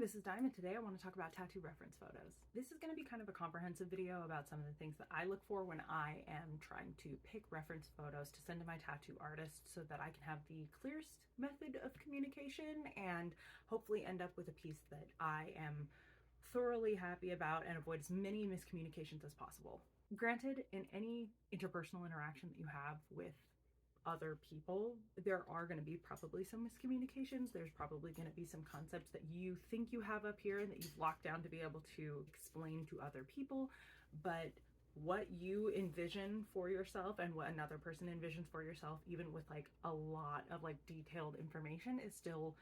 this is Diamond. Today I want to talk about tattoo reference photos. This is going to be kind of a comprehensive video about some of the things that I look for when I am trying to pick reference photos to send to my tattoo artist so that I can have the clearest method of communication and hopefully end up with a piece that I am thoroughly happy about and avoid as many miscommunications as possible. Granted, in any interpersonal interaction that you have with other people, there are going to be probably some miscommunications. There's probably going to be some concepts that you think you have up here and that you've locked down to be able to explain to other people, but what you envision for yourself and what another person envisions for yourself, even with like a lot of like detailed information, is still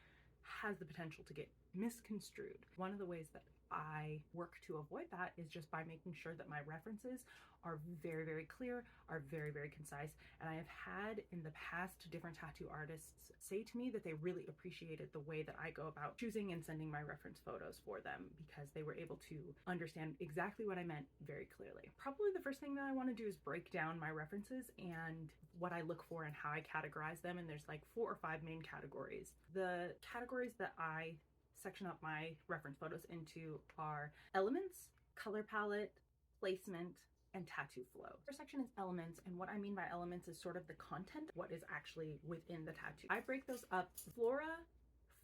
has the potential to get misconstrued. One of the ways that I work to avoid that is just by making sure that my references are very, very clear, are very, very concise. And I have had in the past different tattoo artists say to me that they really appreciated the way that I go about choosing and sending my reference photos for them because they were able to understand exactly what I meant very clearly. Probably the first thing that I want to do is break down my references and what I look for and how I categorize them. And there's like 4 or 5 main categories. The categories that I section up my reference photos into are elements, color palette, placement, and tattoo flow. First section is elements, and what I mean by elements is sort of the content, what is actually within the tattoo. I break those up: flora,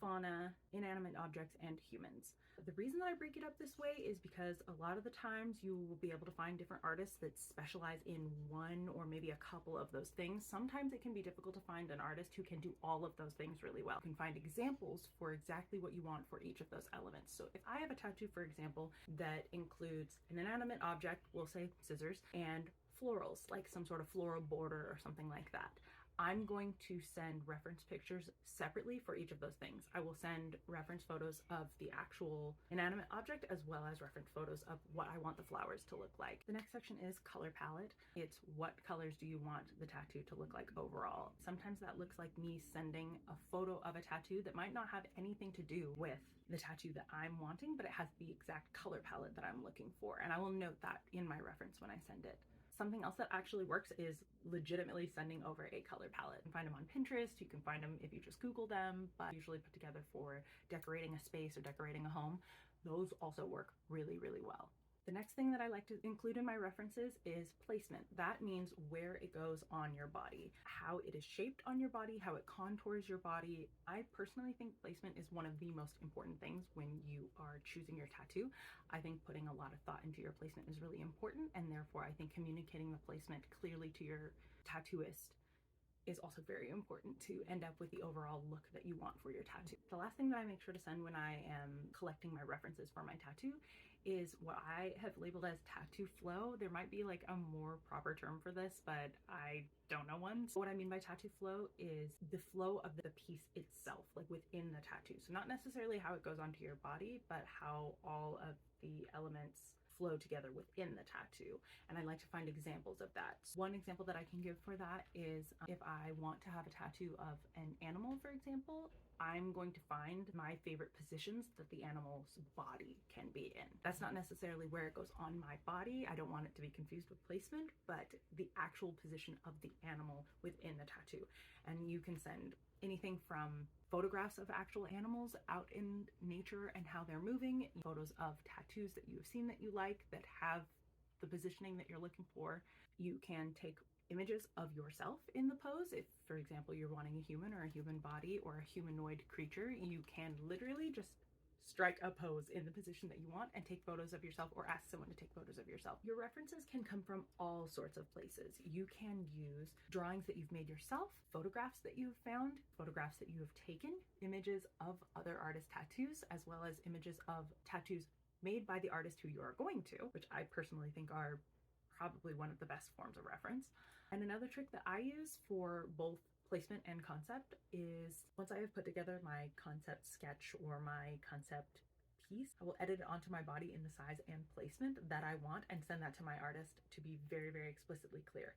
fauna, inanimate objects, and humans. The reason that I break it up this way is because a lot of the times you will be able to find different artists that specialize in one or maybe a couple of those things. Sometimes it can be difficult to find an artist who can do all of those things really well. You can find examples for exactly what you want for each of those elements. So if I have a tattoo, for example, that includes an inanimate object, we'll say scissors, and florals, like some sort of floral border or something like that, I'm going to send reference pictures separately for each of those things. I will send reference photos of the actual inanimate object as well as reference photos of what I want the flowers to look like. The next section is color palette. It's what colors do you want the tattoo to look like overall. Sometimes that looks like me sending a photo of a tattoo that might not have anything to do with the tattoo that I'm wanting, but it has the exact color palette that I'm looking for. And I will note that in my reference when I send it. Something else that actually works is legitimately sending over a color palette. You can find them on Pinterest, you can find them if you just Google them, but usually put together for decorating a space or decorating a home. Those also work really, really well. The next thing that I like to include in my references is placement. That means where it goes on your body, how it is shaped on your body, how it contours your body. I personally think placement is one of the most important things when you are choosing your tattoo. I think putting a lot of thought into your placement is really important, and therefore I think communicating the placement clearly to your tattooist is also very important to end up with the overall look that you want for your tattoo. The last thing that I make sure to send when I am collecting my references for my tattoo is what I have labeled as tattoo flow. There might be like a more proper term for this, but I don't know one. So what I mean by tattoo flow is the flow of the piece itself, like within the tattoo. So not necessarily how it goes onto your body, but how all of the elements flow together within the tattoo. And I like to find examples of that. One example that I can give for that is if I want to have a tattoo of an animal, for example, I'm going to find my favorite positions that the animal's body can be in. That's not necessarily where it goes on my body. I don't want it to be confused with placement, but the actual position of the animal within the tattoo. And you can send anything from photographs of actual animals out in nature and how they're moving, photos of tattoos that you've seen that you like that have the positioning that you're looking for. You can take images of yourself in the pose. If, for example, you're wanting a human or a human body or a humanoid creature, you can literally just strike a pose in the position that you want and take photos of yourself or ask someone to take photos of yourself. Your references can come from all sorts of places. You can use drawings that you've made yourself, photographs that you've found, photographs that you have taken, images of other artists' tattoos, as well as images of tattoos made by the artist who you are going to, which I personally think are probably one of the best forms of reference. And another trick that I use for both placement and concept is once I have put together my concept sketch or my concept piece, I will edit it onto my body in the size and placement that I want and send that to my artist to be very, very explicitly clear.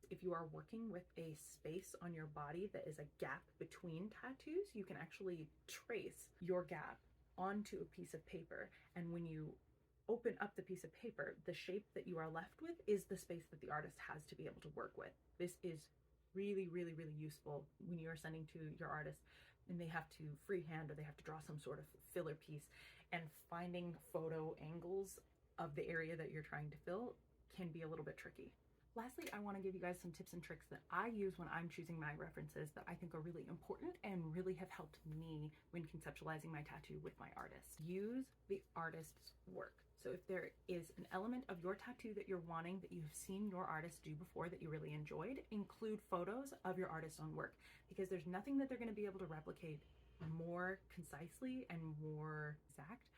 If you are working with a space on your body that is a gap between tattoos, you can actually trace your gap onto a piece of paper. And when you open up the piece of paper, the shape that you are left with is the space that the artist has to be able to work with. This is really, really, really useful when you are sending to your artist and they have to freehand or they have to draw some sort of filler piece, and finding photo angles of the area that you're trying to fill can be a little bit tricky. Lastly, I want to give you guys some tips and tricks that I use when I'm choosing my references that I think are really important and really have helped me when conceptualizing my tattoo with my artist. Use the artist's work. So if there is an element of your tattoo that you're wanting that you've seen your artist do before that you really enjoyed, include photos of your artist's own work, because there's nothing that they're going to be able to replicate more concisely and more exact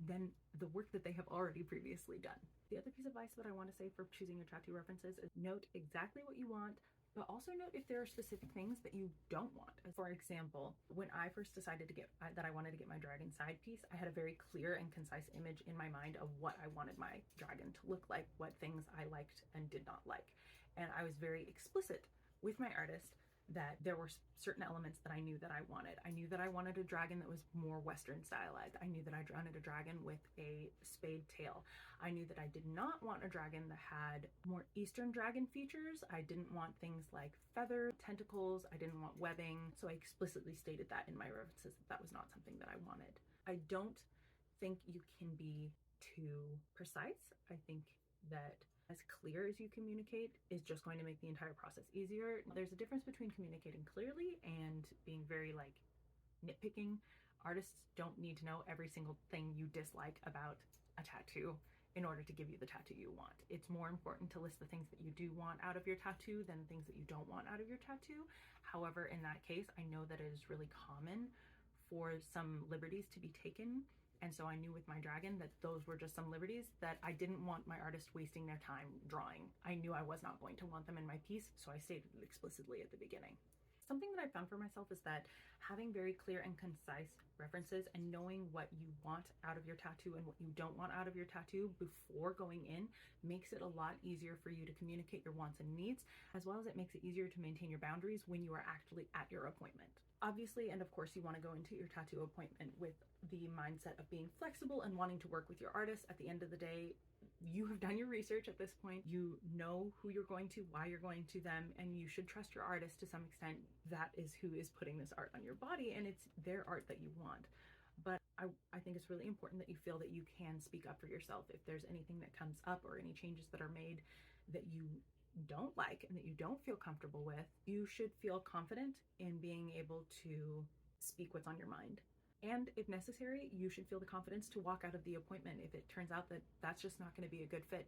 than the work that they have already previously done. The other piece of advice that I want to say for choosing your tattoo references is note exactly what you want, but also note if there are specific things that you don't want. For example, when I first decided that I wanted to get my dragon side piece, I had a very clear and concise image in my mind of what I wanted my dragon to look like, what things I liked and did not like. And I was very explicit with my artist that there were certain elements that I knew that I wanted. I knew that I wanted a dragon that was more Western stylized. I knew that I wanted a dragon with a spade tail. I knew that I did not want a dragon that had more Eastern dragon features. I didn't want things like feather, tentacles. I didn't want webbing. So I explicitly stated that in my references that was not something that I wanted. I don't think you can be too precise. I think that as clear as you communicate is just going to make the entire process easier. There's a difference between communicating clearly and being very nitpicking. Artists don't need to know every single thing you dislike about a tattoo in order to give you the tattoo you want. It's more important to list the things that you do want out of your tattoo than the things that you don't want out of your tattoo. However, in that case, I know that it is really common for some liberties to be taken. And so I knew with my dragon that those were just some liberties that I didn't want my artist wasting their time drawing. I knew I was not going to want them in my piece, so I stated it explicitly at the beginning. Something that I found for myself is that having very clear and concise references and knowing what you want out of your tattoo and what you don't want out of your tattoo before going in makes it a lot easier for you to communicate your wants and needs, as well as it makes it easier to maintain your boundaries when you are actually at your appointment. Obviously, and of course, you want to go into your tattoo appointment with the mindset of being flexible and wanting to work with your artist. At the end of the day, you have done your research at this point. You know who you're going to, why you're going to them, and you should trust your artist to some extent. That is who is putting this art on your body, and it's their art that you want. But I think it's really important that you feel that you can speak up for yourself. If there's anything that comes up or any changes that are made that you don't like and that you don't feel comfortable with, you should feel confident in being able to speak what's on your mind. And if necessary, you should feel the confidence to walk out of the appointment if it turns out that that's just not going to be a good fit